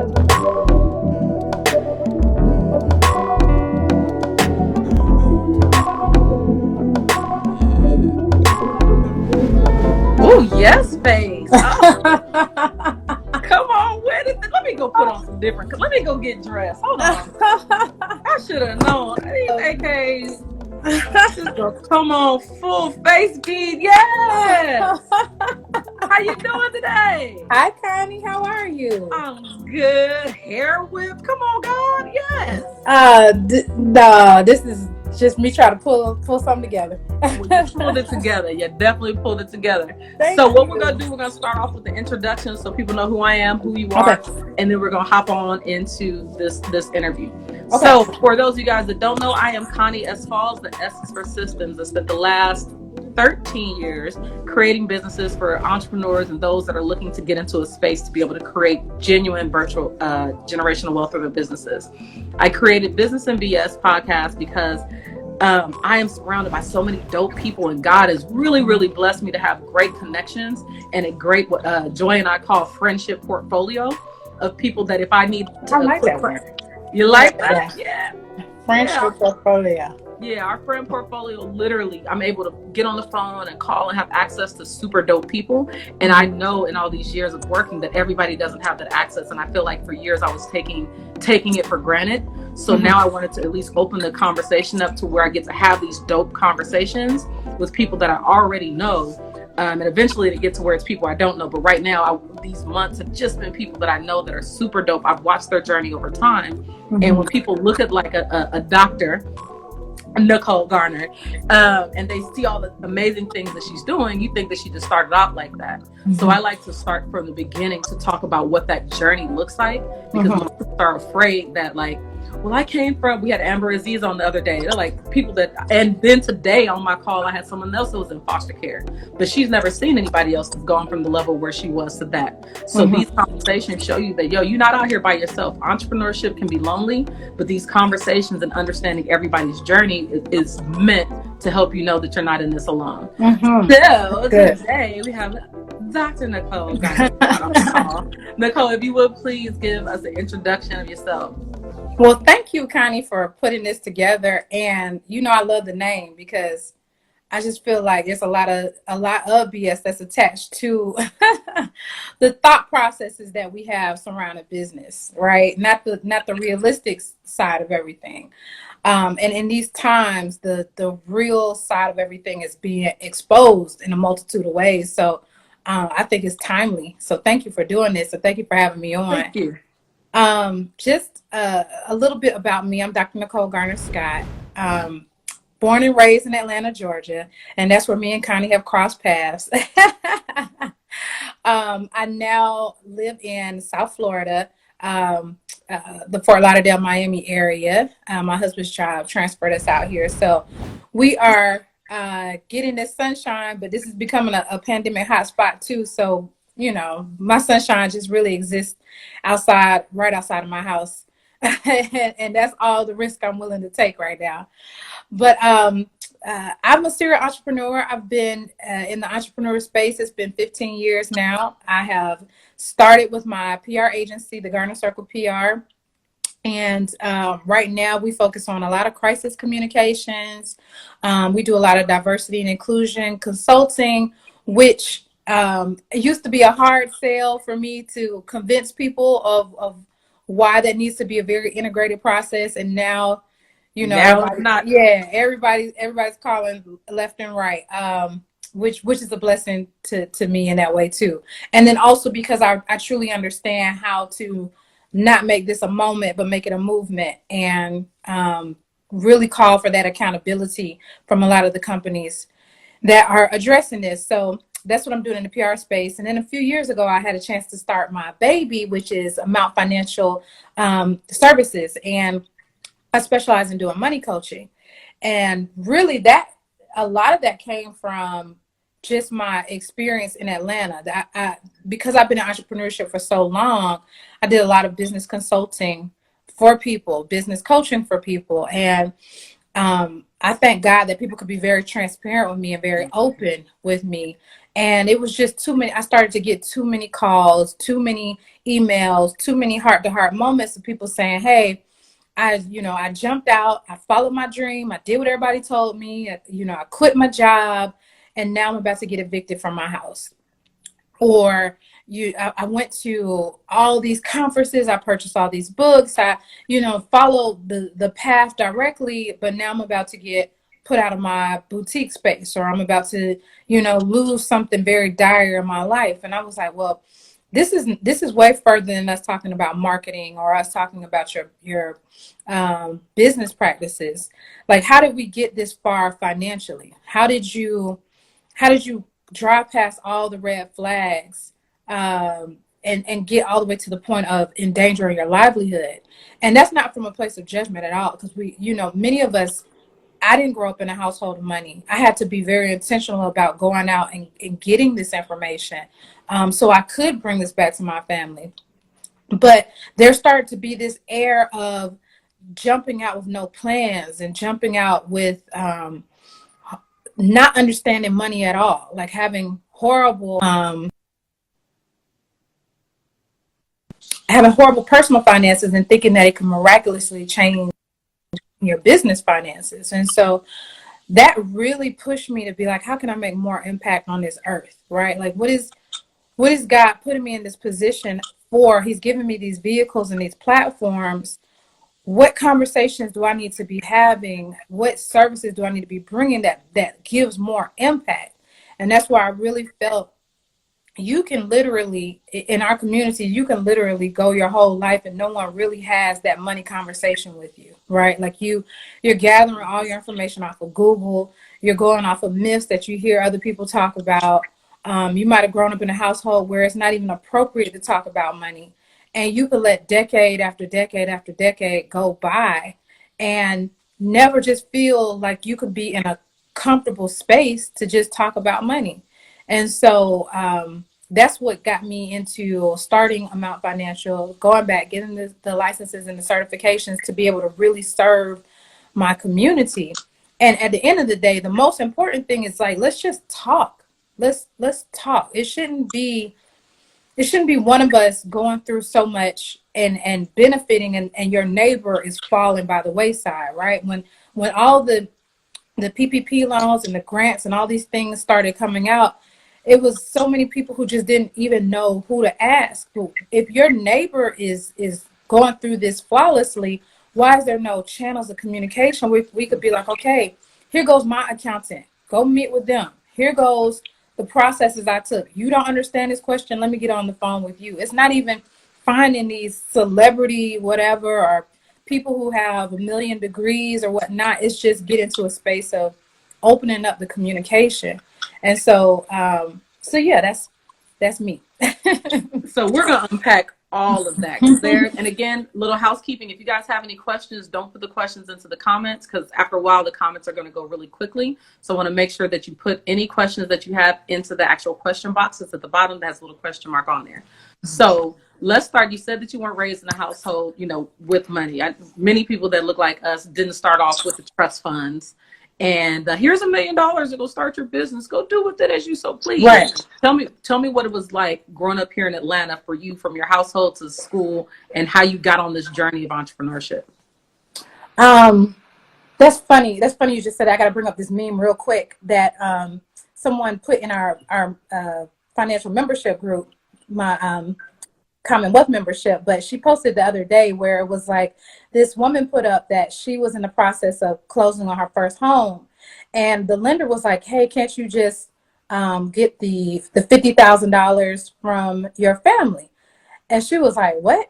Oh, yes, face. Oh. Come on, let me go put on some different. Let me go get dressed. Hold on. I should have known. These AKs. Just go, come on, full face bead. Yes. How you doing today? Hi, Connie. How are you? I'm good. Hair whip. Come on, God. Yes. No, this is just me trying to pull something together. Well, you pulled it together. You definitely pulled it together. Thank what you. We're going to do, we're going to start off with the introduction so people know who I am, who you are, and then we're going to hop on into this interview. Okay. So for those of you guys that don't know, I am Connie S. Falls, the S is for Systems. I spent the last 13 years creating businesses for entrepreneurs and those that are looking to get into a space to be able to create genuine virtual generational wealth for their businesses. I created Mds Podcast because I am surrounded by so many dope people, and God has really, really blessed me to have great connections and a great, Joy and I call friendship portfolio of people that if I need to. I like that word. You like that? Yeah. Friendship portfolio. Yeah, our friend portfolio, literally, I'm able to get on the phone and call and have access to super dope people. And I know in all these years of working that everybody doesn't have that access. And I feel like for years I was taking it for granted. So now I wanted to at least open the conversation up to where I get to have these dope conversations with people that I already know. And eventually to get to where it's people I don't know. But right now, these months have just been people that I know that are super dope. I've watched their journey over time. And when people look at like a doctor, Nicole Garner, and they see all the amazing things that she's doing, you think that she just started out like that. So I like to start from the beginning to talk about what that journey looks like, because most people are afraid that like, well, I came from, we had Amber Aziz on the other day. They're like people that, and then today on my call, I had someone else that was in foster care, but she's never seen anybody else that's gone from the level where she was to that. So these conversations show you that, you're not out here by yourself. Entrepreneurship can be lonely, but these conversations and understanding everybody's journey is meant to help you know that you're not in this alone. So today we have Dr. Nicole Garner-Scott on the call. Nicole, if you would please give us an introduction of yourself. Well, thank you, Connie, for putting this together. And I love the name because I just feel like there's a lot of BS that's attached to the thought processes that we have surrounding business, right? Not the realistic side of everything. And in these times, the real side of everything is being exposed in a multitude of ways. So I think it's timely. So thank you for doing this. So thank you for having me on. Thank you. Just a little bit about me. I'm Dr. Nicole Garner-Scott, born and raised in Atlanta, Georgia, and that's where me and Connie have crossed paths. I now live in South Florida, the Fort Lauderdale, Miami area. My husband's job transferred us out here, so we are getting this sunshine, but this is becoming a pandemic hotspot too. So my sunshine just really exists right outside of my house. And that's all the risk I'm willing to take right now. But I'm a serial entrepreneur. I've been in the entrepreneur space. It's been 15 years now. I have started with my PR agency, the Garner Circle PR. And right now we focus on a lot of crisis communications. We do a lot of diversity and inclusion consulting, which it used to be a hard sell for me to convince people of why that needs to be a very integrated process. And now, everybody's calling left and right, which is a blessing to me in that way too. And then also because I truly understand how to not make this a moment, but make it a movement, and really call for that accountability from a lot of the companies that are addressing this. So that's what I'm doing in the PR space. And then a few years ago, I had a chance to start my baby, which is Mount Financial Services. And I specialize in doing money coaching. And really a lot of that came from just my experience in Atlanta. Because I've been in entrepreneurship for so long, I did a lot of business consulting for people, business coaching for people. And I thank God that people could be very transparent with me and very open with me. And it was just too many. I started to get too many calls, too many emails, too many heart-to-heart moments of people saying, hey, I jumped out, I followed my dream, I did what everybody told me, I quit my job, and now I'm about to get evicted from my house. Or I went to all these conferences, I purchased all these books, I followed the path directly, but now I'm about to get put out of my boutique space, or I'm about to lose something very dire in my life. And I was like, well, this is way further than us talking about marketing or us talking about your business practices. Like, how did we get this far financially? How did you drive past all the red flags and get all the way to the point of endangering your livelihood? And that's not from a place of judgment at all, because many of us, I didn't grow up in a household of money. I had to be very intentional about going out and getting this information, so I could bring this back to my family. But there started to be this air of jumping out with no plans and jumping out with not understanding money at all, like having horrible personal finances and thinking that it can miraculously change your business finances. And so that really pushed me to be like, how can I make more impact on this earth, right? Like, what is God putting me in this position for? He's giving me these vehicles and these platforms. What conversations do I need to be having? What services do I need to be bringing that gives more impact? And that's why I really felt you can literally, in our community, you can literally go your whole life and no one really has that money conversation with you, right? Like you're gathering all your information off of Google. You're going off of myths that you hear other people talk about. You might have grown up in a household where it's not even appropriate to talk about money. And you could let decade after decade after decade go by and never just feel like you could be in a comfortable space to just talk about money. And so that's what got me into starting Amount Financial, going back, getting the licenses and the certifications to be able to really serve my community. And at the end of the day, the most important thing is like, let's just talk. Let's talk. It shouldn't be one of us going through so much and benefiting and your neighbor is falling by the wayside, right? When all the PPP loans and the grants and all these things started coming out, it was so many people who just didn't even know who to ask. If your neighbor is going through this flawlessly, why is there no channels of communication? We could be like, okay, here goes my accountant. Go meet with them. Here goes the processes I took. You don't understand this question. Let me get on the phone with you. It's not even finding these celebrity whatever or people who have 1 million degrees or whatnot. It's just getting to a space of opening up the communication. And so, yeah, that's me. So we're going to unpack all of that. And again, little housekeeping. If you guys have any questions, don't put the questions into the comments, because after a while, the comments are going to go really quickly. So I want to make sure that you put any questions that you have into the actual question box. It's at the bottom. That has a little question mark on there. So let's start. You said that you weren't raised in a household, with money. Many people that look like us didn't start off with the trust funds. And here's $1 million to go start your business. Go do with it as you so please. Right. Tell me what it was like growing up here in Atlanta for you, from your household to school, and how you got on this journey of entrepreneurship. That's funny. That's funny you just said that. I got to bring up this meme real quick that someone put in our financial membership group, my Commonwealth membership, but she posted the other day where it was like this woman put up that she was in the process of closing on her first home, and the lender was like, hey, can't you just get the $50,000 from your family? And she was like, what?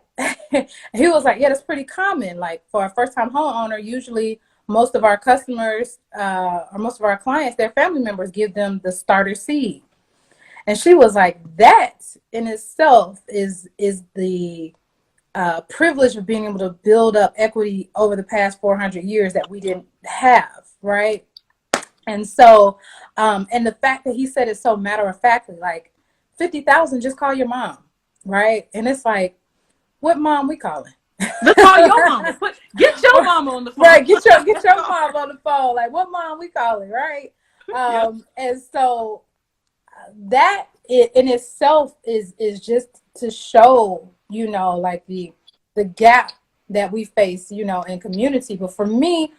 He was like, yeah, that's pretty common. Like for a first-time homeowner, usually most of our customers or most of our clients, their family members give them the starter seed. And she was like, that in itself is the privilege of being able to build up equity over the past 400 years that we didn't have, right? And so, and the fact that he said it so matter-of-factly, like 50,000, just call your mom, right? And it's like, what mom we calling? Let's call your mama. Get your mama on the phone. Right, get your mom on the phone. Like, what mom we calling, right? And so that in itself is just to show, like the gap that we face, in community. But for me,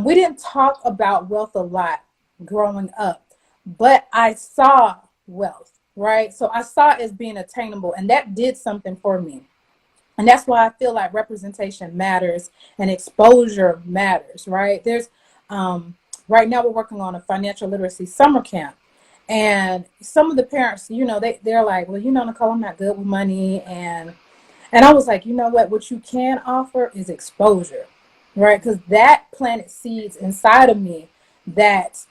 we didn't talk about wealth a lot growing up, but I saw wealth, right? So I saw it as being attainable, and that did something for me. And that's why I feel like representation matters and exposure matters, right? There's right now we're working on a financial literacy summer camp. And some of the parents, they're like, well, Nicole, I'm not good with money. And I was like, you know what you can offer is exposure, right? Because that planted seeds inside of me that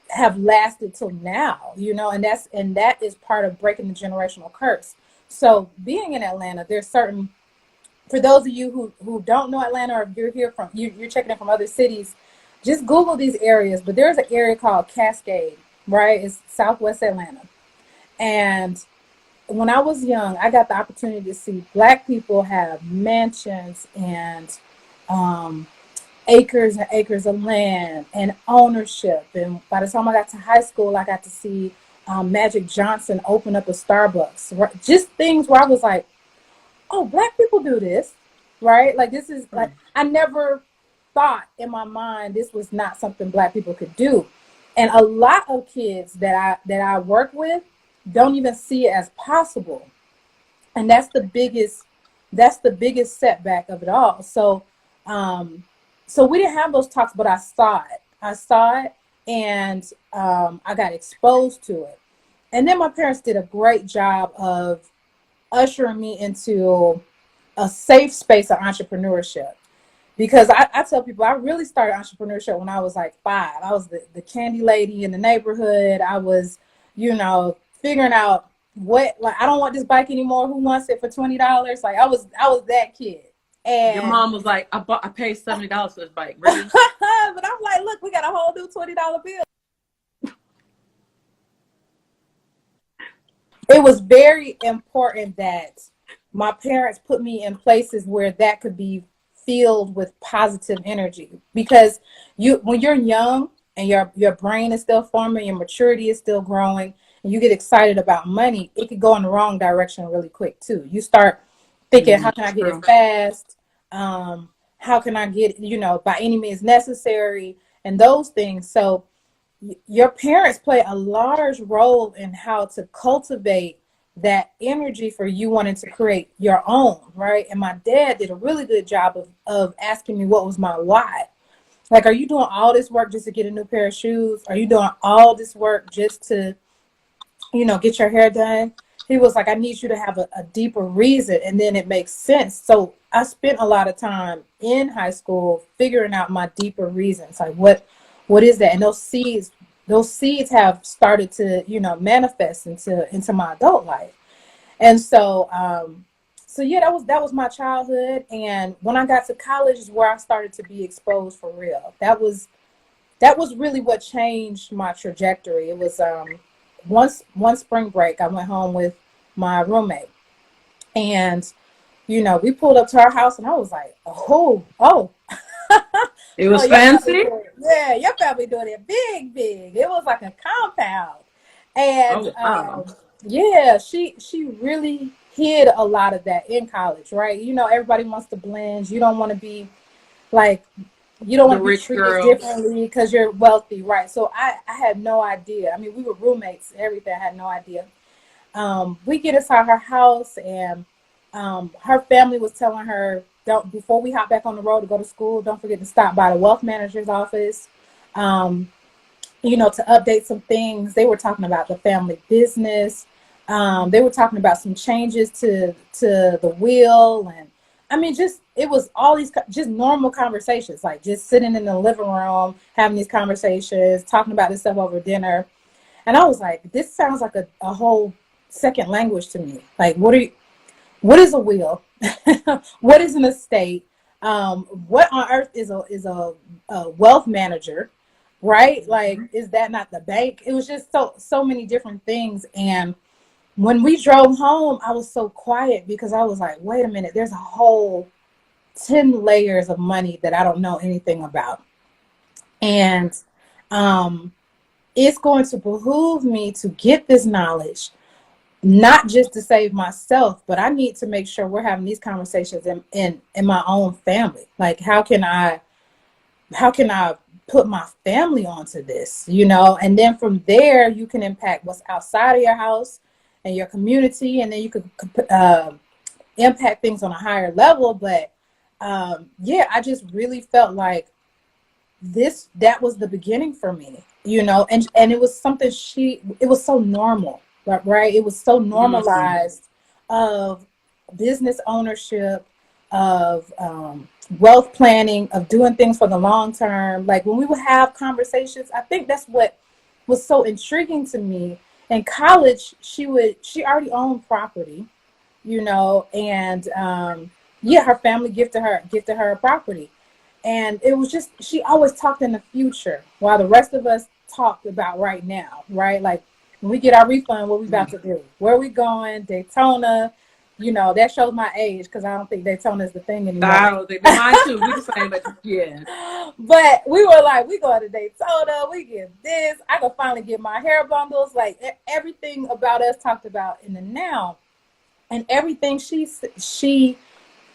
have lasted till now, and that is part of breaking the generational curse. So being in Atlanta, there's certain, for those of you who don't know Atlanta, or if you're here from, you're checking in from other cities, just Google these areas. But there's an area called Cascade, right? It's Southwest Atlanta. And when I was young, I got the opportunity to see Black people have mansions and acres and acres of land and ownership. And by the time I got to high school, I got to see Magic Johnson open up a Starbucks. Right? Just things where I was like, oh, Black people do this, right? Like, this is like, I never thought in my mind this was not something Black people could do. And a lot of kids that I work with don't even see it as possible. And that's the biggest setback of it all. So we didn't have those talks, but I saw it and I got exposed to it. And then my parents did a great job of ushering me into a safe space of entrepreneurship. Because I tell people, I really started entrepreneurship when I was like 5. I was the candy lady in the neighborhood. I was, figuring out I don't want this bike anymore. Who wants it for $20? Like, I was that kid. And your mom was like, I paid $70 for this bike. Really? But I'm like, look, we got a whole new $20 bill. It was very important that my parents put me in places where that could be filled with positive energy, because when you're young and your brain is still forming, your maturity is still growing, and you get excited about money, it could go in the wrong direction really quick too. You start thinking, how can I get it fast? How can I get it, by any means necessary, and those things. So your parents play a large role in how to cultivate that energy for you wanting to create your own, right? And my dad did a really good job of asking me what was my why. Like, are you doing all this work just to get a new pair of shoes? Are you doing all this work just to, get your hair done? He was like, I need you to have a deeper reason, and then it makes sense. So I spent a lot of time in high school figuring out my deeper reasons. Like, what is that? And those seeds have started to, manifest into my adult life. And so yeah, that was my childhood. And when I got to college is where I started to be exposed for real. That was really what changed my trajectory. It was one spring break, I went home with my roommate, and we pulled up to our house, and I was like, oh. It was fancy. Yeah, your family doing it big. It was like a compound. And yeah, she really hid a lot of that in college, right? Everybody wants to blend. You don't want to be like, you don't want to be treated differently because you're wealthy, right? So I had no idea. I mean, we were roommates, everything. I had no idea. We get inside her house, and her family was telling her, before we hop back on the road to go to school, don't forget to stop by the wealth manager's office, to update some things. They were talking about the family business. They were talking about some changes to the will. And I mean, it was all these just normal conversations, like just sitting in the living room, having these conversations, talking about this stuff over dinner. And I was like, this sounds like a whole second language to me. Like, what is a will? What is an estate? What on earth is a wealth manager, right? Like, is that not the bank? It was just so many different things. And when we drove home, I was so quiet because I was like, wait a minute, there's a whole 10 layers of money that I don't know anything about. And it's going to behoove me to get this knowledge, not just to save myself, but I need to make sure we're having these conversations in my own family. Like, how can I put my family onto this, and then from there you can impact what's outside of your house and your community, and then you could impact things on a higher level. But I just really felt like that was the beginning for me, and it was something it was so normal, right? It was so normalized of business ownership, of wealth planning, of doing things for the long term. Like when we would have conversations, I think that's what was so intriguing to me. In college, she already owned property, and her family gifted her a property. And it was just, she always talked in the future while the rest of us talked about right now, right? Like when we get our refund, what we about to do? Where are we going? Daytona? That shows my age because I don't think Daytona is the thing anymore. I don't think mine too. We the same, but yeah. But we were like, we go to Daytona, we get this. I could finally get my hair bundles. Like everything about us talked about in the now, and everything she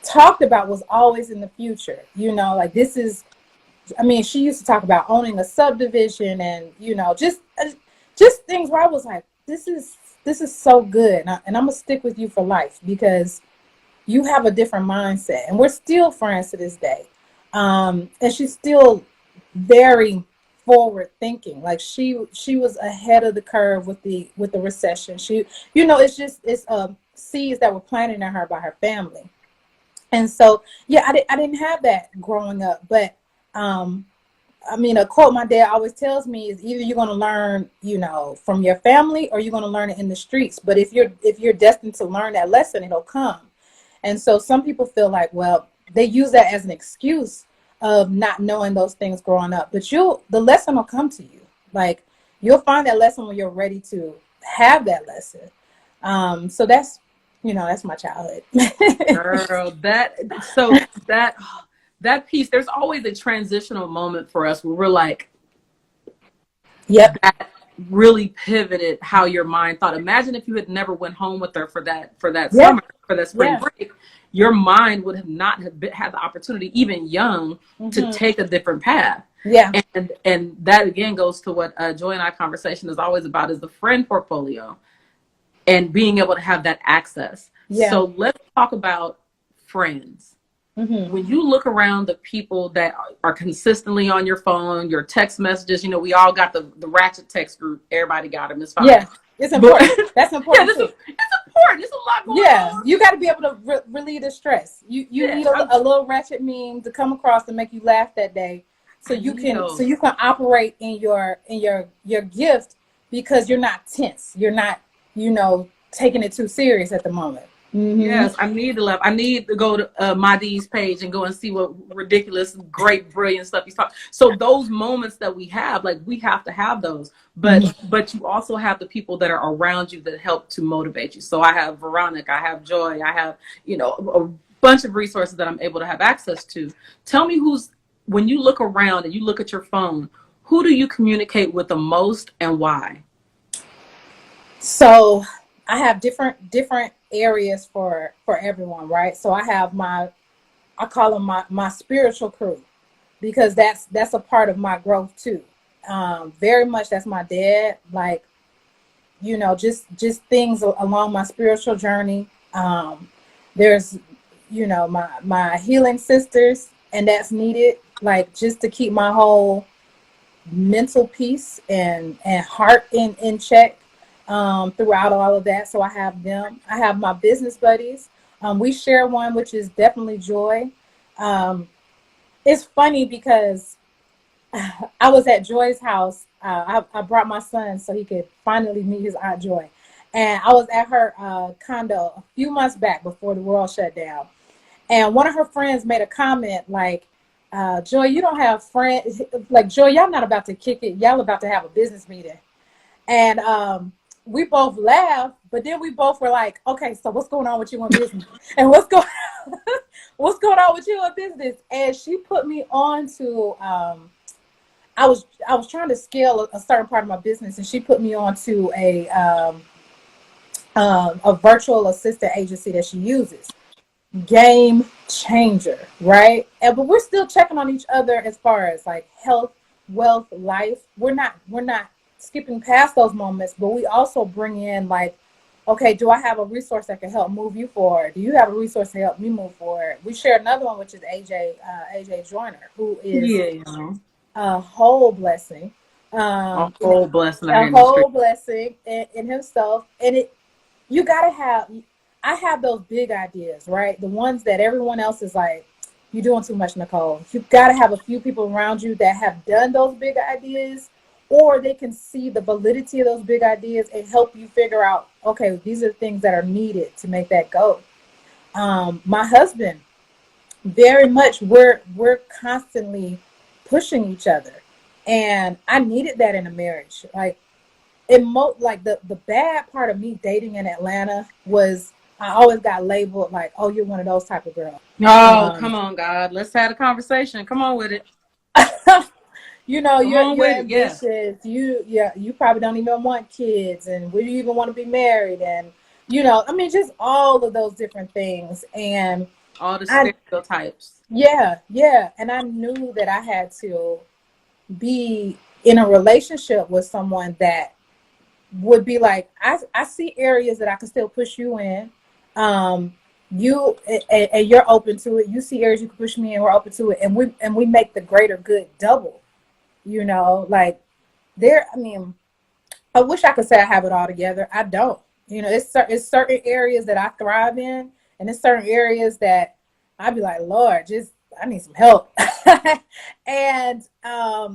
talked about was always in the future. Like this is, she used to talk about owning a subdivision and just things where I was like, this is so good, and I'm gonna stick with you for life because you have a different mindset, and we're still friends to this day. And she's still very forward thinking. Like she was ahead of the curve with the recession. She, it's seeds that were planted in her by her family. And so, I didn't have that growing up, but a quote my dad always tells me is either you're going to learn, from your family, or you're going to learn it in the streets. But if you're destined to learn that lesson, it'll come. And so some people feel like, well, they use that as an excuse of not knowing those things growing up. But the lesson will come to you. Like you'll find that lesson when you're ready to have that lesson. So that's my childhood. Girl, that piece, there's always a transitional moment for us where we're like, yep, that really pivoted how your mind thought. Imagine if you had never went home with her for that summer, for that spring break, your mind would have not had the opportunity, even young, to take a different path. Yeah. And that again goes to what Joy and I conversation is always about, is the friend portfolio and being able to have that access. Yeah. So let's talk about friends. When you look around the people that are consistently on your phone, your text messages, we all got the ratchet text group. Everybody got them. It's fine. Yeah, it's important. That's important. It's important. There's a lot going on. Yeah, you got to be able to relieve the stress. You need a little ratchet meme to come across to make you laugh that day, so you can operate in your gift, because you're not tense. You're not taking it too serious at the moment. Yes, I need to laugh. I need to go to Mds page and go and see what ridiculous, great, brilliant stuff he's talking. So those moments that we have, like we have to have those. But you also have the people that are around you that help to motivate you. So I have Veronica, I have Joy, I have a bunch of resources that I'm able to have access to. Tell me when you look around and you look at your phone, who do you communicate with the most and why? So I have different areas for everyone, right? So I have I call them my spiritual crew, because that's a part of my growth too. Very much that's my dad, like, just things along my spiritual journey. There's, my healing sisters, and that's needed, like just to keep my whole mental peace and heart in check. Throughout all of that. So I have them. I have my business buddies. We share one, which is definitely Joy. It's funny because I was at Joy's house. I brought my son so he could finally meet his Aunt Joy. And I was at her condo a few months back before the world shut down. And one of her friends made a comment like, Joy, you don't have friends. Like, Joy, y'all not about to kick it. Y'all about to have a business meeting. And we both laughed, but then we both were like, okay, so what's going on with you in business? And what's going on with you in business? And she put me on to I was trying to scale a certain part of my business, and she put me onto a virtual assistant agency that she uses. Game changer, right? But we're still checking on each other as far as like health, wealth, life. We're not skipping past those moments, but we also bring in like, okay, do I have a resource that can help move you forward? Do you have a resource to help me move forward? We share another one, which is AJ Joyner, who is Yeah. a whole blessing. A whole blessing in our A industry. whole blessing in himself. And you gotta have, I have those big ideas, right? The ones that everyone else is like, you're doing too much, Nicole. You gotta have a few people around you that have done those big ideas, or they can see the validity of those big ideas and help you figure out, okay, these are the things that are needed to make that go. My husband, very much, we're constantly pushing each other, and I needed that in a marriage. Like like the bad part of me dating in Atlanta was I always got labeled like, oh, you're one of those type of girls. Oh, come on, God. Let's have a conversation. Come on with it. You know, Come on you're with it. Yeah. ambitious. You probably don't even want kids, and would you even want to be married? And I mean, just all of those different things. And All the I, stereotypes. yeah, and I knew that I had to be in a relationship with someone that would be like, I see areas that I can still push you in. You and you're open to it. You see areas you can push me in, we're open to it, and we make the greater good double. Like I mean, I wish I could say I have it all together. I don't. It's certain areas that I thrive in, and it's certain areas that I'd be like, Lord, just I need some help. And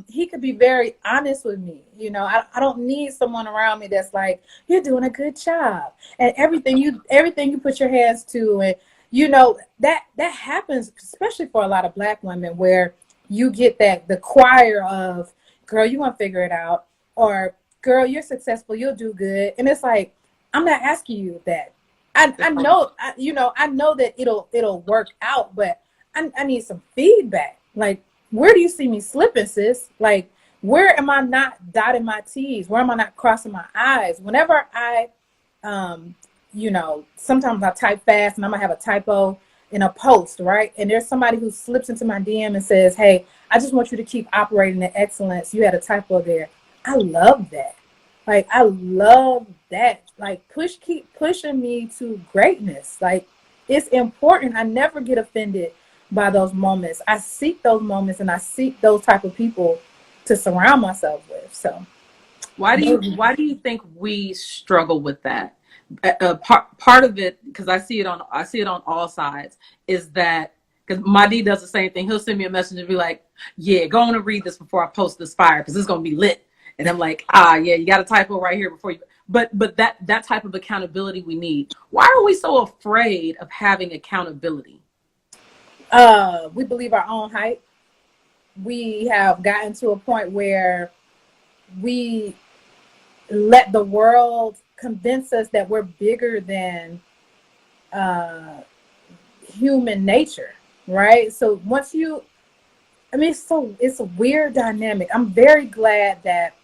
he could be very honest with me. I don't need someone around me that's like, you're doing a good job, and everything you put your hands to, and that happens, especially for a lot of Black women, where you get the choir of, girl, you want to figure it out, or girl, you're successful, you'll do good. And it's like, I'm not asking you that. I know, I know that it'll work out, but I need some feedback. Like, where do you see me slipping, sis? Like, where am I not dotting my T's? Where am I not crossing my I's? Whenever sometimes I type fast and I might have a typo in a post, right? And there's somebody who slips into my DM and says, hey, I just want you to keep operating in excellence. You had a typo there. I love that. Like, I love that. Like, keep pushing me to greatness. Like, it's important. I never get offended by those moments. I seek those moments, and I seek those type of people to surround myself with. So why do you think we struggle with that? Part of it, because I see it on all sides, is that because my D does the same thing. He'll send me a message and be like, yeah, go on and read this before I post this fire, because it's gonna be lit. And I'm like, yeah, you got a typo right here before you. But that type of accountability we need. Why are we so afraid of having accountability? We believe our own hype. We have gotten to a point where we let the world convince us that we're bigger than human nature, right? So it's a weird dynamic. I'm very glad that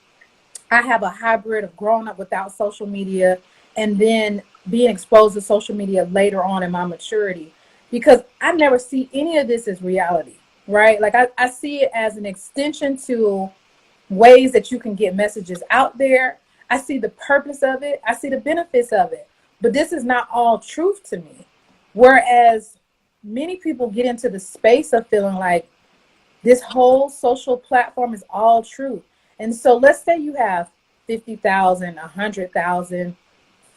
I have a hybrid of growing up without social media and then being exposed to social media later on in my maturity, because I never see any of this as reality, right? Like I see it as an extension to ways that you can get messages out there. I see the purpose of it. I see the benefits of it. But this is not all truth to me. Whereas many people get into the space of feeling like this whole social platform is all truth. And so let's say you have 50,000, 100,000,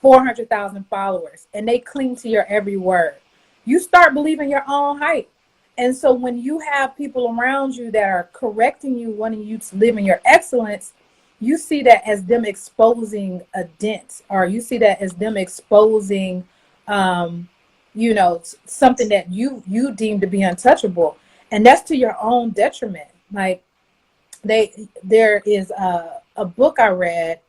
400,000 followers, and they cling to your every word. You start believing your own hype. And so when you have people around you that are correcting you, wanting you to live in your excellence, you see that as them exposing a dent, or you see that as them exposing, something that you deem to be untouchable. And that's to your own detriment. Like, there is a book I read.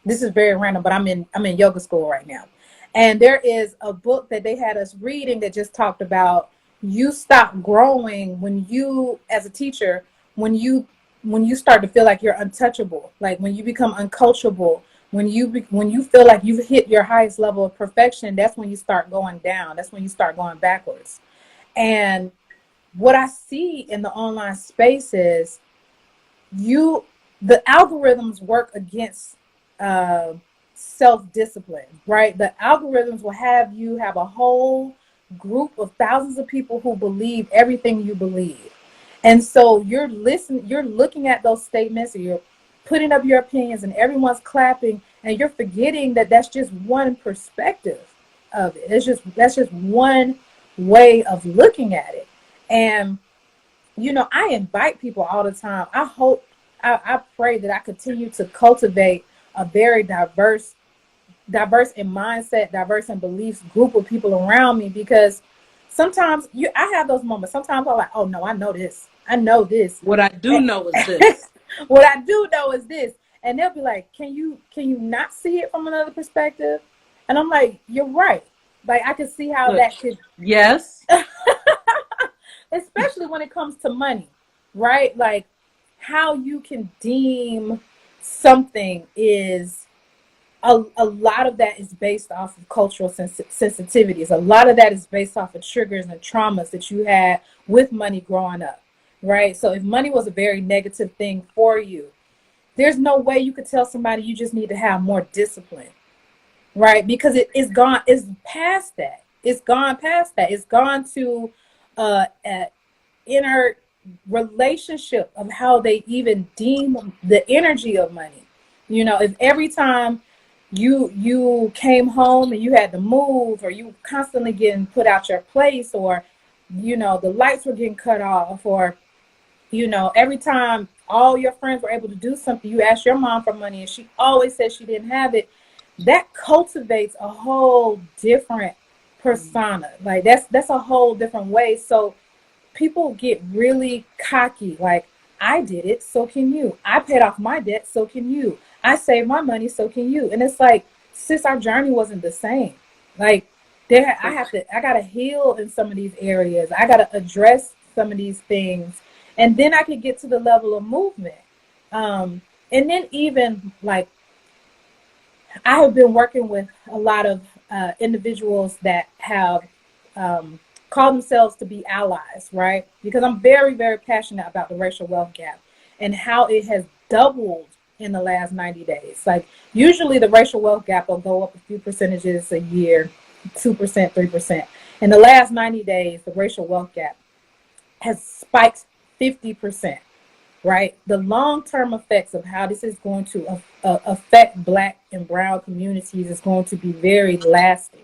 This is very random, but I'm in yoga school right now. And there is a book that they had us reading that just talked about you stop growing when you, as a teacher, when you when you start to feel like you're untouchable, like when you become uncoachable, when you feel like you've hit your highest level of perfection, that's when you start going down. That's when you start going backwards. And what I see in the online space is the algorithms work against self-discipline, right? The algorithms will have you have a whole group of thousands of people who believe everything you believe. And so you're looking at those statements, and you're putting up your opinions, and everyone's clapping, and you're forgetting that that's just one perspective of it. That's just one way of looking at it. And I invite people all the time. I pray that I continue to cultivate a very diverse in mindset, diverse in beliefs group of people around me, because sometimes I have those moments. Sometimes I'm like, oh no, I know this. What I do know is this. What I do know is this. And they'll be like, can you not see it from another perspective? And I'm like, you're right. Like, I can see how that could. Yes. Especially when it comes to money, right? Like, how you can deem something is a lot of that is based off of cultural sensitivities. A lot of that is based off of triggers and traumas that you had with money growing up, right? So if money was a very negative thing for you, there's no way you could tell somebody you just need to have more discipline, right? Because it's past that. It's gone past that. It's gone to an inner relationship of how they even deem the energy of money. If every time you came home and you had to move, or you constantly getting put out your place, or the lights were getting cut off, or every time all your friends were able to do something, you asked your mom for money and she always said she didn't have it, that cultivates a whole different persona. Like, that's a whole different way. So people get really cocky, like, I did it, so can you. I paid off my debt, so can you. I saved my money, so can you. And it's like, sis, our journey wasn't the same. Like, I gotta heal in some of these areas. I gotta address some of these things, and then I could get to the level of movement. And then even like, I have been working with a lot of individuals that have call themselves to be allies, right? Because I'm very, very passionate about the racial wealth gap and how it has doubled in the last 90 days. Like, usually the racial wealth gap will go up a few percentages a year, 2%, 3%. In the last 90 days, the racial wealth gap has spiked 50%, right? The long-term effects of how this is going to affect Black and Brown communities is going to be very lasting.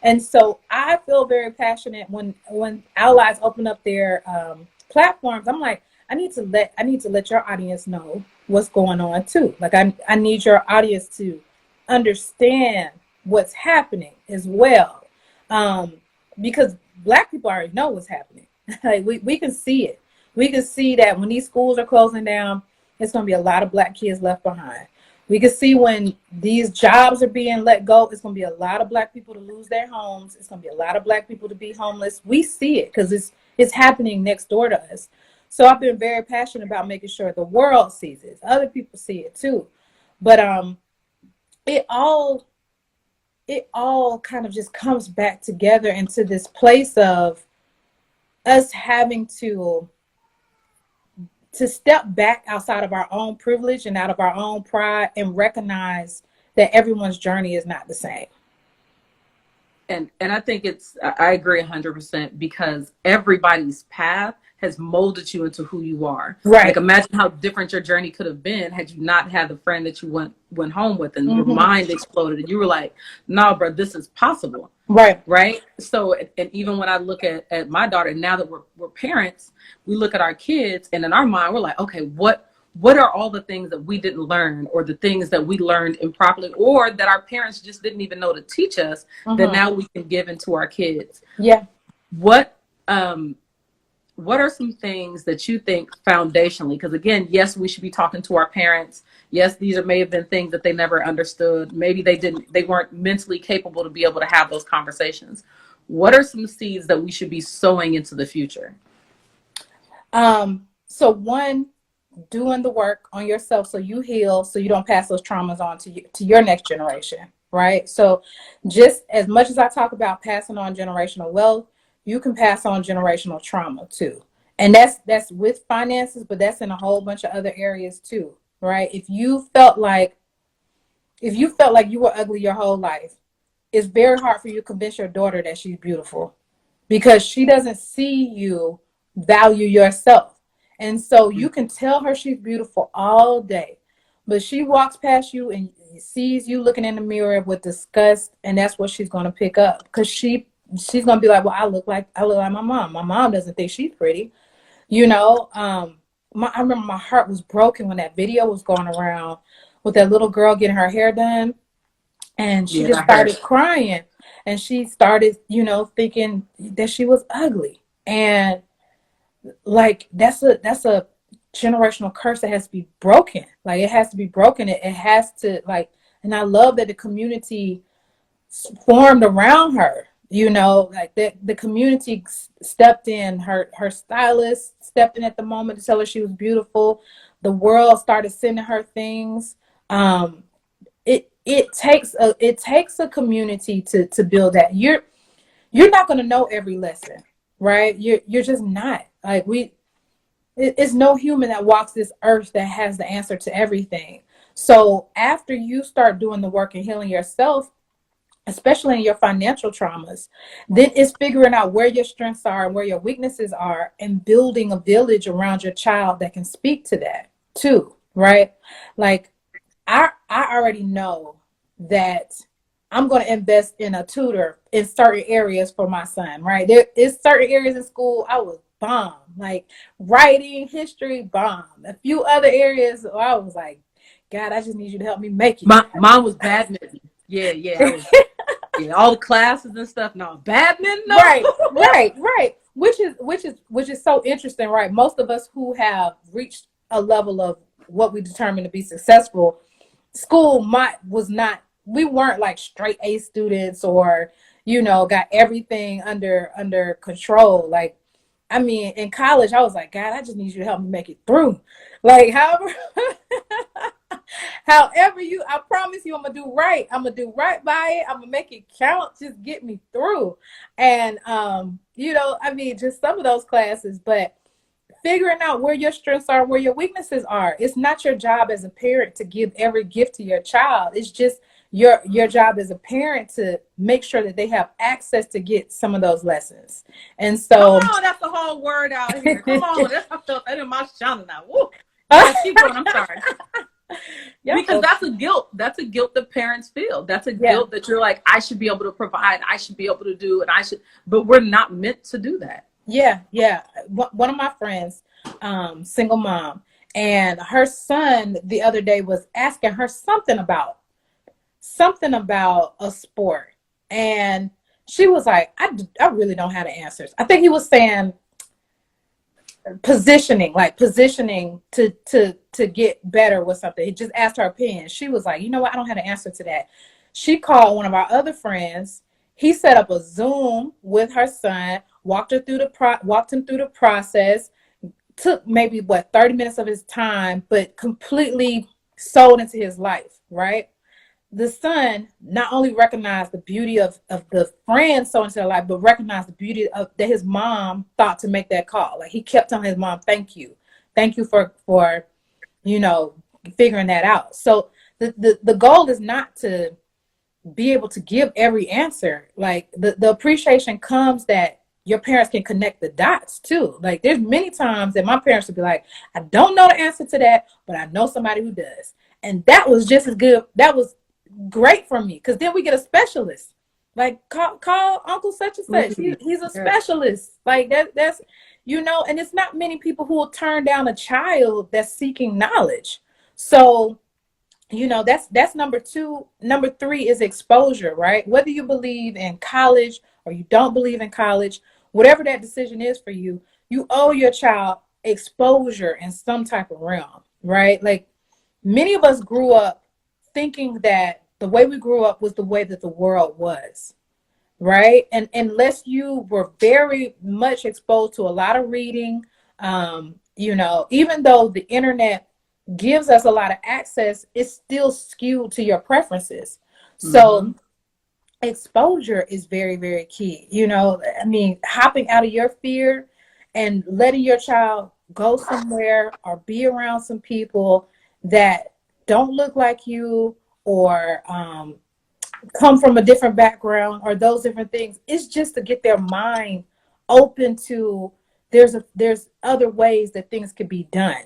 And so I feel very passionate when allies open up their platforms. I'm like, I need to let your audience know what's going on too. Like, I need your audience to understand what's happening as well, because Black people already know what's happening. Like, we can see it. We can see that when these schools are closing down, it's going to be a lot of Black kids left behind. We can see when these jobs are being let go, it's going to be a lot of Black people to lose their homes. It's going to be a lot of Black people to be homeless. We see it because it's happening next door to us. So I've been very passionate about making sure the world sees it. Other people see it too. But it all kind of just comes back together into this place of us having to step back outside of our own privilege and out of our own pride and recognize that everyone's journey is not the same. And I think I agree 100%, because everybody's path has molded you into who you are. Right. Like, imagine how different your journey could have been had you not had the friend that you went home with, and your mind exploded and you were like, no, bro, this is possible. Right. So, and even when I look at my daughter, now that we're parents, we look at our kids, and in our mind, we're like, okay, what are all the things that we didn't learn, or the things that we learned improperly, or that our parents just didn't even know to teach us, that now we can give into our kids? Yeah. What are some things that you think foundationally, because again, yes, we should be talking to our parents. Yes, these may have been things that they never understood. Maybe they weren't mentally capable to be able to have those conversations. What are some seeds that we should be sowing into the future? So one doing the work on yourself so you heal, so you don't pass those traumas on to your next generation, right? So just as much as I talk about passing on generational wealth, you can pass on generational trauma too. And that's with finances, but that's in a whole bunch of other areas too, right? If you felt like you were ugly your whole life, it's very hard for you to convince your daughter that she's beautiful because she doesn't see you value yourself. And so you can tell her she's beautiful all day, but she walks past you and sees you looking in the mirror with disgust, and that's what she's going to pick up, because she's going to be like, well, I look like my mom. My mom doesn't think she's pretty. I remember my heart was broken when that video was going around with that little girl getting her hair done. And she just started crying, and she started, thinking that she was ugly. And like, that's a generational curse that has to be broken. Like, it has to be broken. It has to, like, and I love that the community formed around her, like the community stepped in, her stylist stepped in at the moment to tell her she was beautiful. The world started sending her things. It takes a community to build that. You're not going to know every lesson, right? You're just not. Like, it's no human that walks this earth that has the answer to everything. So after you start doing the work and healing yourself, especially in your financial traumas, then it's figuring out where your strengths are and where your weaknesses are, and building a village around your child that can speak to that too, right? Like, I already know that I'm going to invest in a tutor in certain areas for my son, right? There is certain areas in school I was bomb, like writing, history, bomb. A few other areas I was like, God, I just need you to help me make it. Mine was badminton. Yeah. All the classes and stuff. No, badminton. No. Right. Which is so interesting, right? Most of us who have reached a level of what we determine to be successful, school we weren't like straight A students, or got everything under control. Like, I mean, in college I was like, God, I just need you to help me make it through. Like, however I promise you, I'm gonna do right by it. I'm gonna make it count. Just get me through. And just some of those classes, but figuring out where your strengths are, where your weaknesses are. It's not your job as a parent to give every gift to your child. It's just your job as a parent to make sure that they have access to get some of those lessons. And so, come on, that's the whole word out here. Come on, that's I felt that in my shana now. Woo. Keep going. I'm sorry. Because that's a guilt. That's a guilt that parents feel. That's a guilt that you're like, I should be able to provide. I should be able to do, but we're not meant to do that. Yeah. One of my friends, single mom, and her son the other day was asking her something about a sport, and she was like, I really don't have the answers. I think he was saying positioning to get better with something. He just asked her opinion. She was like, you know what? I don't have an answer to that. She called one of our other friends. He set up a Zoom with her son, walked him through the process, took maybe 30 minutes of his time, but completely sold into his life, right? The son not only recognized the beauty of the friend so into their life, but recognized the beauty of that his mom thought to make that call. Like, he kept telling his mom, thank you for figuring that out. So the goal is not to be able to give every answer. Like, the appreciation comes that your parents can connect the dots too. Like, there's many times that my parents would be like, I don't know the answer to that, but I know somebody who does. And that was just as good. That was great for me, because then we get a specialist. Like, call Uncle such and such. He's a specialist. Like, that's and it's not many people who will turn down a child that's seeking knowledge. So that's number 2. Number 3 is exposure, right? Whether you believe in college or you don't believe in college, whatever that decision is for you, you owe your child exposure in some type of realm, right? Like, many of us grew up thinking that the way we grew up was the way that the world was, right? And unless you were very much exposed to a lot of reading, You know, even though the internet gives us a lot of access, it's still skewed to your preferences. So exposure is very, very key. You know, I mean, hopping out of your fear and letting your child go somewhere or be around some people that don't look like you, or come from a different background, or those different things. It's just to get their mind open to there's other ways that things could be done.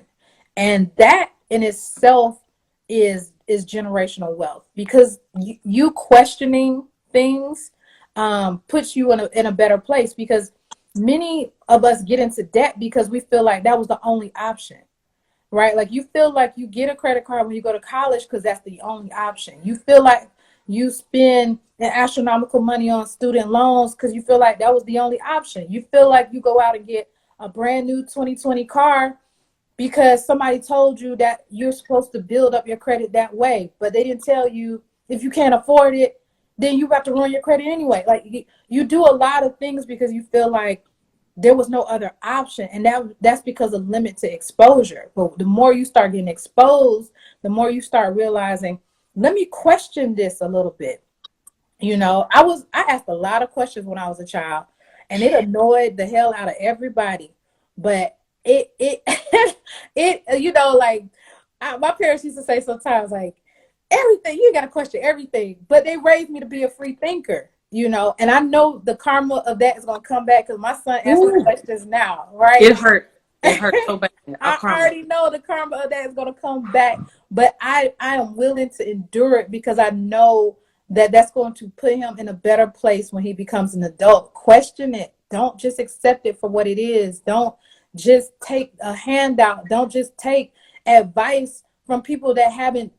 And that in itself is generational wealth, because you questioning things puts you in a better place, because many of us get into debt because we feel like that was the only option, right? Like, you feel like you get a credit card when you go to college because that's the only option. You feel like you spend an astronomical money on student loans because you feel like that was the only option. You feel like you go out and get a brand new 2020 car because somebody told you that you're supposed to build up your credit that way, but they didn't tell you if you can't afford it, then you have to run your credit anyway. Like, you do a lot of things because you feel like there was no other option, and that's because of limit to exposure. But the more you start getting exposed, the more you start realizing, let me question this a little bit. You know, I asked a lot of questions when I was a child, and it annoyed the hell out of everybody. But it you know, like, my parents used to say sometimes, like, everything, you got to question everything. But they raised me to be a free thinker, you know, and I know the karma of that is going to come back because my son asks questions now, right? It hurt so bad. I already know the karma of that is going to come back, but I am willing to endure it because I know that that's going to put him in a better place when he becomes an adult. Question it. Don't just accept it for what it is. Don't just take a handout. Don't just take advice from people that haven't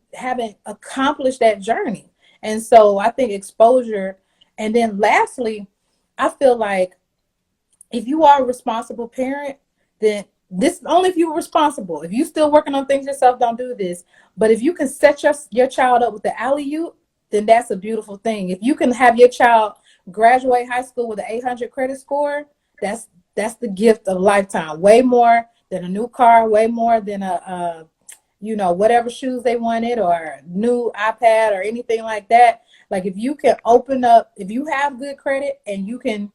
accomplished that journey. And so I think exposure. And then lastly, I feel like if you are a responsible parent, then this is only if you're responsible. If you're still working on things yourself, don't do this. But if you can set your child up with the alley-oop, then that's a beautiful thing. If you can have your child graduate high school with an 800 credit score, that's the gift of a lifetime. Way more than a new car, way more than a you know, whatever shoes they wanted, or new iPad or anything like that. Like, if you can open up, if you have good credit and you can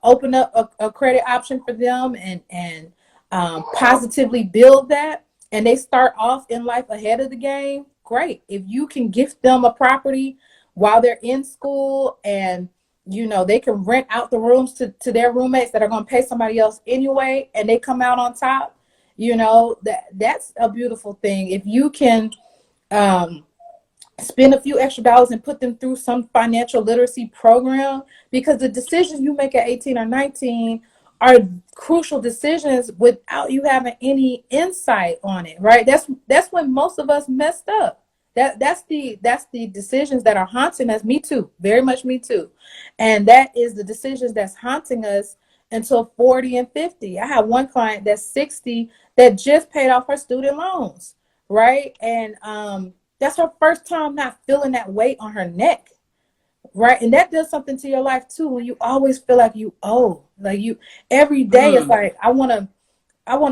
open up a credit option for them and positively build that, and they start off in life ahead of the game, great. If you can gift them a property while they're in school, and you know, they can rent out the rooms to their roommates that are going to pay somebody else anyway, and they come out on top, you know, that's a beautiful thing. If you can spend a few extra dollars and put them through some financial literacy program, because the decisions you make at 18 or 19 are crucial decisions without you having any insight on it, right? That's when most of us messed up. That's the decisions that are haunting us. Me too, very much me too. And that is the decisions that's haunting us until 40 and 50. I have one client that's 60 that just paid off her student loans, right? And that's her first time not feeling that weight on her neck, right? And that does something to your life too, when you always feel like you owe. Like, you every day it's like, I want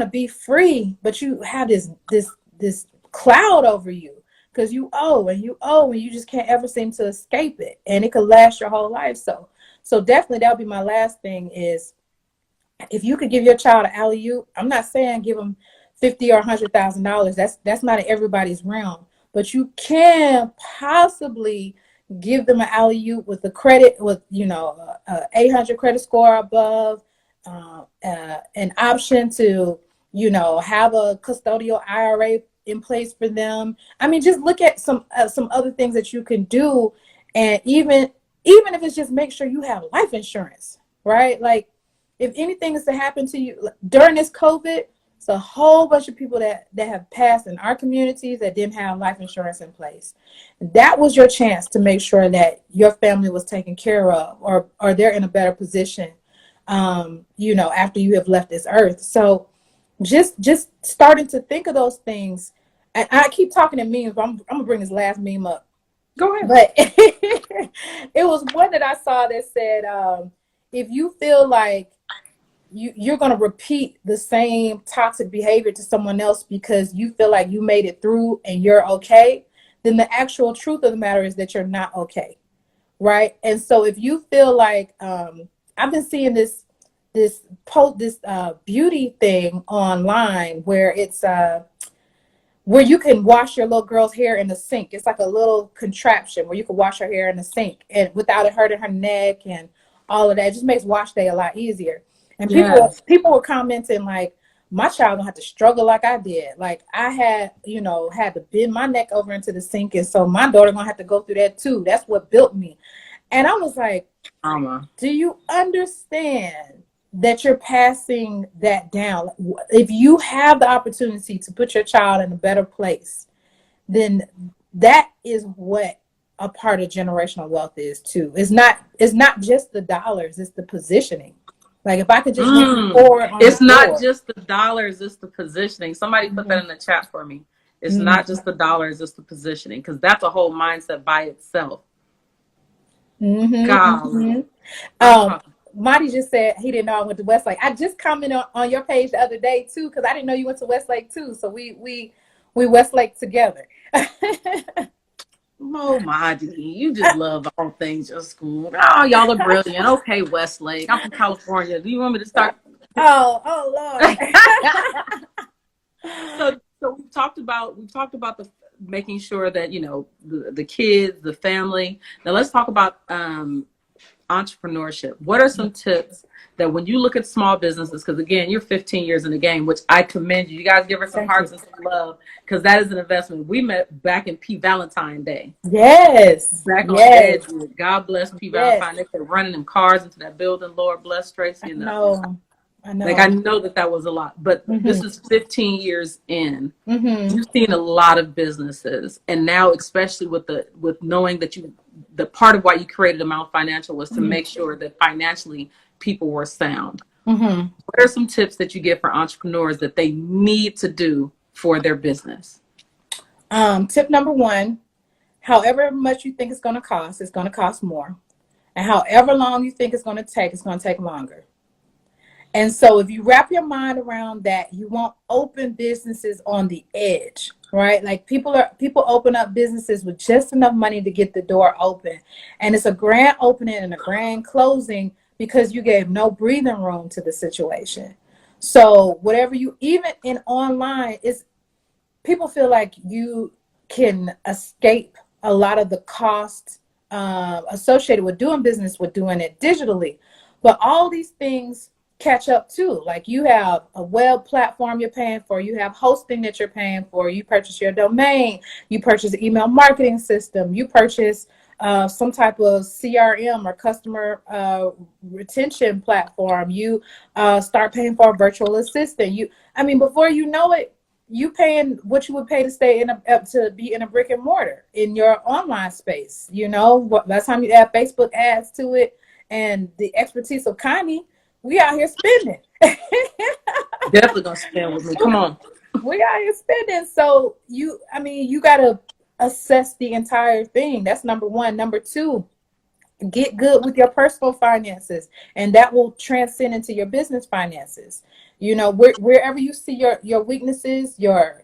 to be free, but you have this cloud over you because you owe and you just can't ever seem to escape it, and it could last your whole life. So definitely that would be my last thing is, if you could give your child an alley-oop, I'm not saying give them $50,000 or $100,000. That's not in everybody's realm, but you can possibly give them an alley-oop with the credit, with, you know, 800 credit score above, an option to, you know, have a custodial IRA in place for them. I mean, just look at some other things that you can do, and even if it's just make sure you have life insurance, right? Like, if anything is to happen to you during this COVID, it's a whole bunch of people that have passed in our communities that didn't have life insurance in place. That was your chance to make sure that your family was taken care of, or they're in a better position, you know, after you have left this earth. So just starting to think of those things. I keep talking in memes, but I'm gonna bring this last meme up. Go ahead. But it was one that I saw that said, if you feel like you're going to repeat the same toxic behavior to someone else because you feel like you made it through and you're okay, then the actual truth of the matter is that you're not okay, right? And so if you feel like I've been seeing this beauty thing online where it's where you can wash your little girl's hair in the sink. It's like a little contraption where you can wash her hair in the sink and without it hurting her neck and all of that. It just makes wash day a lot easier. And people were commenting like, my child don't have to struggle like I did. Like I had to bend my neck over into the sink, and so my daughter gonna have to go through that too. That's what built me. And I was like, do you understand that you're passing that down? If you have the opportunity to put your child in a better place, then that is what a part of generational wealth is too. It's not just the dollars, it's the positioning. Like if I could just make forward on it's not just the dollars, it's the positioning. Somebody put that in the chat for me. It's not just the dollars, it's the positioning, because that's a whole mindset by itself. Marty just said he didn't know I went to Westlake. I just commented on your page the other day too, because I didn't know you went to Westlake too. So we Westlake together. Oh, Marty, you just love all things your school. Oh, y'all are brilliant. Okay, Westlake. I'm from California. Do you want me to start? Oh Lord. So we've talked about the making sure that the kids, the family. Now let's talk about entrepreneurship. What are some tips that when you look at small businesses, because again, you're 15 years in the game, which I commend you. You guys give her some hearts and some love, because that is an investment. We met back in P. Valentine Day. Yes. Back on Edgewood. God bless P. Valentine. They were running them cars into that building. Lord bless Tracy. I know. Like I know that was a lot, but this is 15 years in. You've seen a lot of businesses, and now especially with knowing that the part of why you created Amount Financial was to make sure that financially people were sound. What are some tips that you give for entrepreneurs that they need to do for their business? Tip number one: however much you think it's going to cost more, and however long you think it's going to take longer. And so if you wrap your mind around that, you won't open businesses on the edge, right? Like people open up businesses with just enough money to get the door open. And it's a grand opening and a grand closing because you gave no breathing room to the situation. So whatever even in online, people feel like you can escape a lot of the costs associated with doing business, with doing it digitally. But all these things catch up too. Like you have a web platform you're paying for, you have hosting that you're paying for, you purchase your domain, you purchase an email marketing system, you purchase some type of CRM or customer retention platform, you start paying for a virtual assistant. Before you know it, you paying what you would pay to stay to be in a brick and mortar in your online space. By the time you add Facebook ads to it and the expertise of Connie, we out here spending. Definitely gonna spend with me. Come on. We out here spending. So you gotta assess the entire thing. That's number one. Number two, get good with your personal finances, and that will transcend into your business finances. Wherever you see your weaknesses, your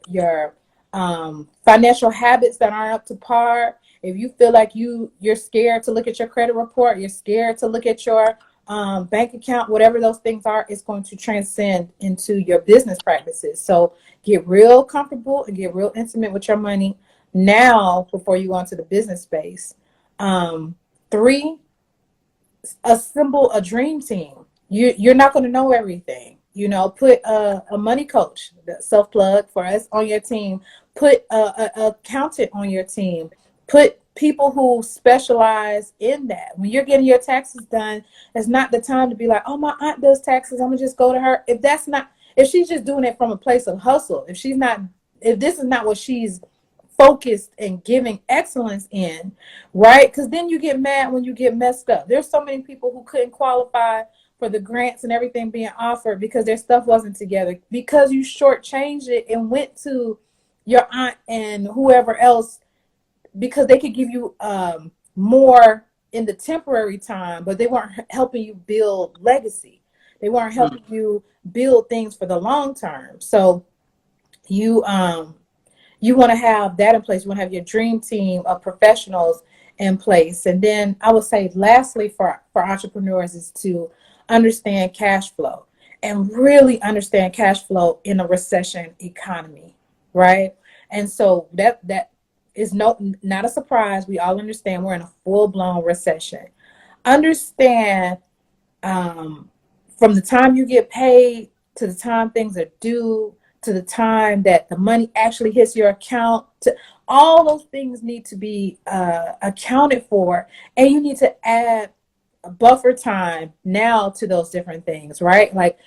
financial habits that aren't up to par. If you feel like you're scared to look at your credit report, you're scared to look at your bank account, whatever those things are, it's going to transcend into your business practices. So get real comfortable and get real intimate with your money now before you go into the business space. 3, assemble a dream team. You're not going to know everything. Put a money coach, self-plug for us, on your team. Put a accountant on your team. Put people who specialize in that. When you're getting your taxes done, it's not the time to be like, oh, my aunt does taxes, I'm gonna just go to her. If she's just doing it from a place of hustle, if this is not what she's focused and giving excellence in, right? Because then you get mad when you get messed up. There's so many people who couldn't qualify for the grants and everything being offered because their stuff wasn't together, because you shortchanged it and went to your aunt and whoever else because they could give you more in the temporary time, but they weren't helping you build legacy. They weren't helping you build things for the long term. So you want to have that in place. You want to have your dream team of professionals in place. And then I would say lastly for entrepreneurs is to understand cash flow and really understand cash flow in a recession economy, right? And so that is not a surprise. We all understand we're in a full-blown recession. Understand from the time you get paid to the time things are due to the time that the money actually hits your account, to all those things need to be accounted for, and you need to add a buffer time now to those different things, right? Like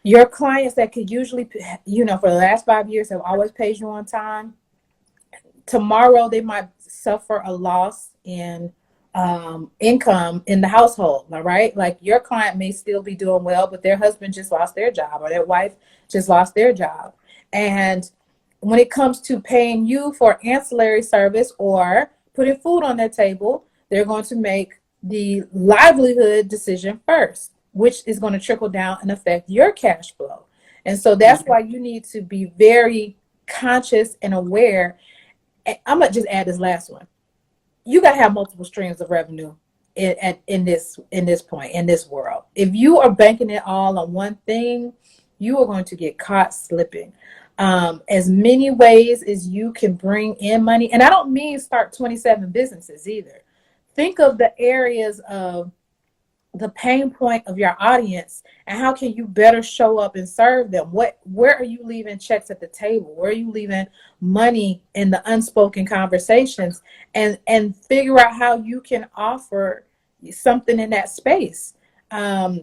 your clients that could usually, for the last 5 years have always paid you on time. Tomorrow they might suffer a loss in income in the household, all right? Like your client may still be doing well, but their husband just lost their job or their wife just lost their job. And when it comes to paying you for ancillary service or putting food on their table, they're going to make the livelihood decision first, which is going to trickle down and affect your cash flow. And so that's why you need to be very conscious and aware. And I'm going to just add this last one. You got to have multiple streams of revenue in this point, in this world. If you are banking it all on one thing, you are going to get caught slipping. As many ways as you can bring in money. And I don't mean start 27 businesses either. Think of the areas of the pain point of your audience and how can you better show up and serve them? Where are you leaving checks at the table? Where are you leaving money in the unspoken conversations? And figure out how you can offer something in that space. A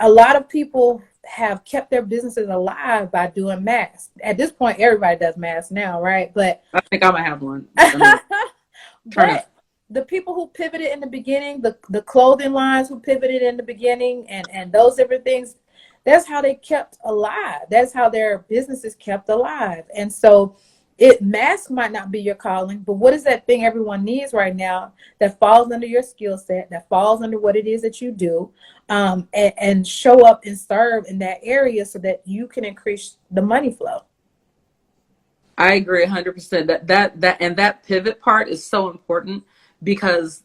lot of people have kept their businesses alive by doing masks. At this point, everybody does masks now, right? But I think I'm gonna have one. But the people who pivoted in the beginning, the clothing lines who pivoted in the beginning and those different things, that's how they kept alive. That's how their businesses kept alive. And so mask might not be your calling, but what is that thing everyone needs right now that falls under your skill set, that falls under what it is that you do, and show up and serve in that area so that you can increase the money flow. I agree 100%. That pivot part is so important because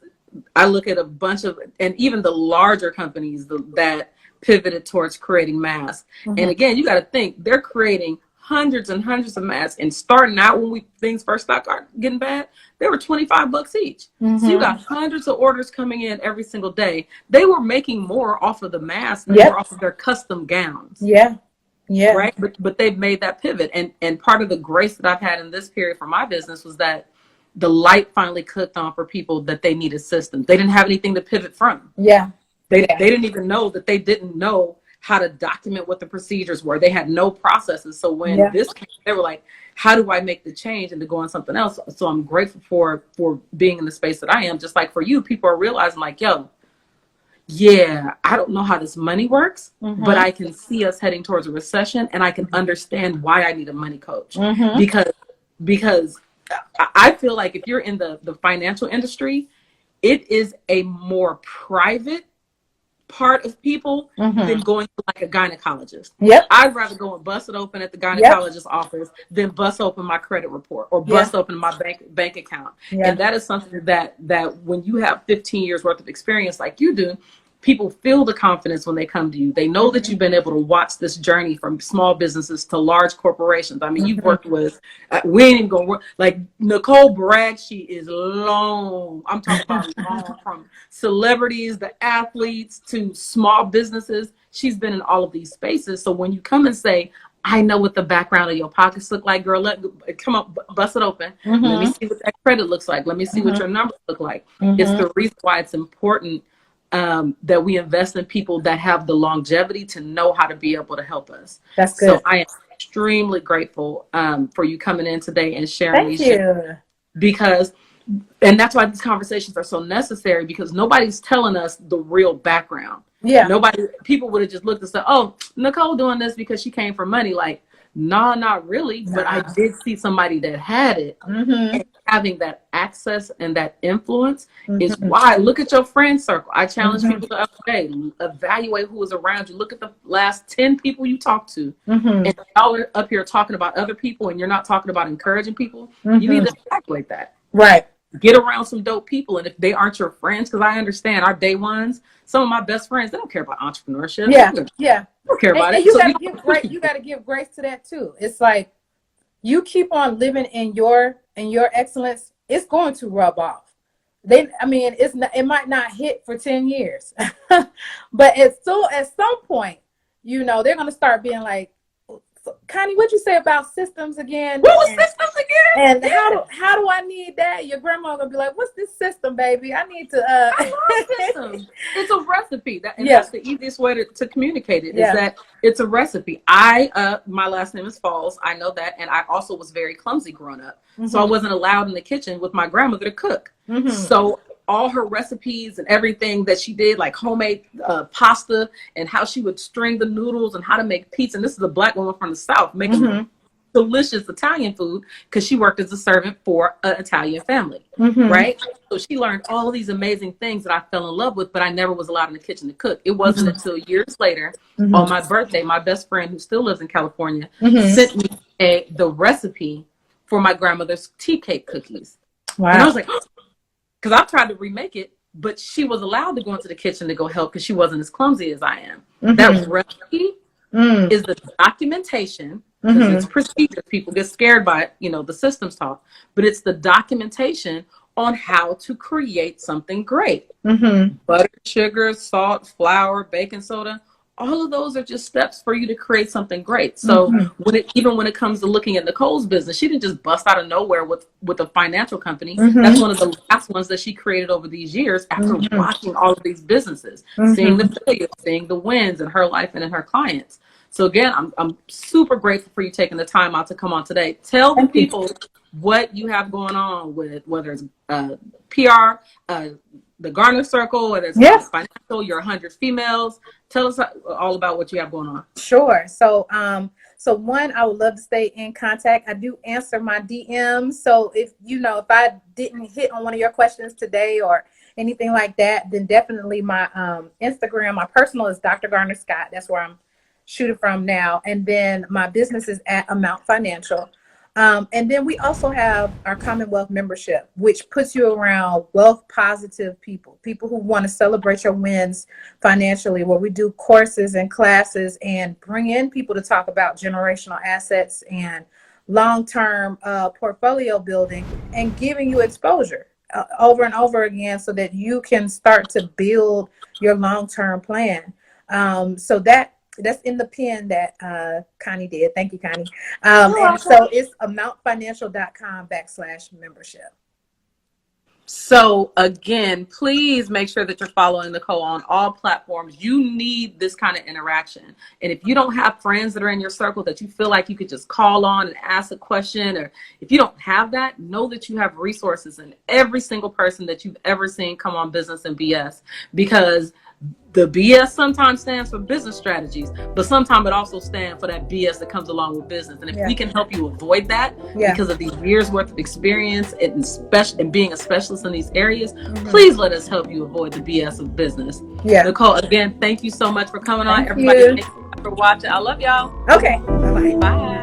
I look at a bunch of, and even the larger companies that pivoted towards creating masks. And again, you got to think they're creating hundreds and hundreds of masks, and starting out when things first started getting bad, they were $25 each. So you got hundreds of orders coming in every single day. They were making more off of the masks than more off of their custom gowns. Yeah. Right. But they've made that pivot. And part of the grace that I've had in this period for my business was that the light finally clicked on for people that they needed systems. They didn't have anything to pivot from. They didn't even know that they didn't know how to document what the procedures were. They had no processes. So when this came, they were like, how do I make the change and to go on something else? So I'm grateful for being in the space that I am. Just like for you, people are realizing like, I don't know how this money works, but I can see us heading towards a recession and I can understand why I need a money coach. Because I feel like if you're in the financial industry, it is a more private part of people than going to like a gynecologist. I'd rather go and bust it open at the gynecologist's office than bust open my credit report or bust open my bank account. And that is something that when you have 15 years worth of experience like you do, people feel the confidence when they come to you. They know that you've been able to watch this journey from small businesses to large corporations. I mean, you've worked with, we ain't even going to work, like Nicole brags, she is long. I'm talking about long, from celebrities, the athletes, to small businesses. She's been in all of these spaces. So when you come and say, I know what the background of your pockets look like, girl, come on, bust it open. Let me see what that credit looks like. Let me see what your numbers look like. It's the reason why it's important that we invest in people that have the longevity to know how to be able to help us. That's good. So I am extremely grateful for you coming in today and sharing these things. Because, and that's why these conversations are so necessary, because nobody's telling us the real background. People would have just looked and said, oh, Nicole doing this because she came from money. Like, No, not really. Nah. But I did see somebody that had it. Mm-hmm. And having that access and that influence is Mm-hmm. why. Look at your friend circle. I challenge Mm-hmm. people to evaluate who is around you. Look at the last 10 people you talked to. Mm-hmm. And y'all are up here talking about other people and you're not talking about encouraging people. Mm-hmm. You need to evaluate that. Right. Get around some dope people. And if they aren't your friends, because I understand our day ones, some of my best friends, they don't care about entrepreneurship. Yeah. They Yeah. don't care about And it. you So gotta give grace. You gotta give grace to that too. It's like you keep on living in your excellence, it's going to rub off. It might not hit for 10 years, but at some point, they're gonna start being like, Connie, what'd you say about systems again? What was systems again? And how do I need that? Your grandma gonna be like, what's this system, baby? I need to I love systems. It's a recipe. That's the easiest way to communicate it, is that it's a recipe. My last name is Falls. I know that. And I also was very clumsy growing up. Mm-hmm. So I wasn't allowed in the kitchen with my grandmother to cook. Mm-hmm. So all her recipes and everything that she did, like homemade pasta, and how she would string the noodles and how to make pizza. And this is a Black woman from the South making mm-hmm. delicious Italian food, because she worked as a servant for an Italian family, mm-hmm. right? So she learned all of these amazing things that I fell in love with, but I never was allowed in the kitchen to cook. It wasn't mm-hmm. until years later, mm-hmm. on my birthday, my best friend, who still lives in California, mm-hmm. sent me the recipe for my grandmother's tea cake cookies. Wow. And I was like, because I've tried to remake it, but she was allowed to go into the kitchen to go help because she wasn't as clumsy as I am. Mm-hmm. That recipe is the documentation, because mm-hmm. it's procedures. People get scared by it, the systems talk, but it's the documentation on how to create something great. Mm-hmm. Butter, sugar, salt, flour, baking soda. All of those are just steps for you to create something great. So mm-hmm. when it comes to looking at Nicole's business, she didn't just bust out of nowhere with a financial company. Mm-hmm. That's one of the last ones that she created over these years after mm-hmm. watching all of these businesses, mm-hmm. seeing the failures, seeing the wins in her life and in her clients. So again, I'm super grateful for you taking the time out to come on today. Tell the people what you have going on with, whether it's PR, the Garner Circle, whether it's financial, your 100 females. Tell us all about what you have going on. Sure. So one, I would love to stay in contact. I do answer my DMs. So if I didn't hit on one of your questions today or anything like that, then definitely my Instagram, my personal is Dr. Garner-Scott. That's where I'm shooting from now. And then my business is at Amount Financial. And then we also have our Commonwealth membership, which puts you around wealth positive people who want to celebrate your wins financially, where we do courses and classes and bring in people to talk about generational assets and long-term portfolio building and giving you exposure over and over again so that you can start to build your long-term plan. So that's in the pen that Connie did. Thank you, Connie. And so it's amountfinancial.com/membership. So again, please make sure that you're following Nicole on all platforms. You need this kind of interaction. And if you don't have friends that are in your circle that you feel like you could just call on and ask a question, or if you don't have that, know that you have resources in every single person that you've ever seen come on Business and BS, because the BS sometimes stands for business strategies, but sometimes it also stands for that BS that comes along with business. And if we can help you avoid that because of these years worth of experience and being a specialist in these areas, please let us help you avoid the BS of business. Nicole, again, thank you so much for coming on. Everybody, thank you for watching. I love y'all. Okay. Bye-bye. Bye.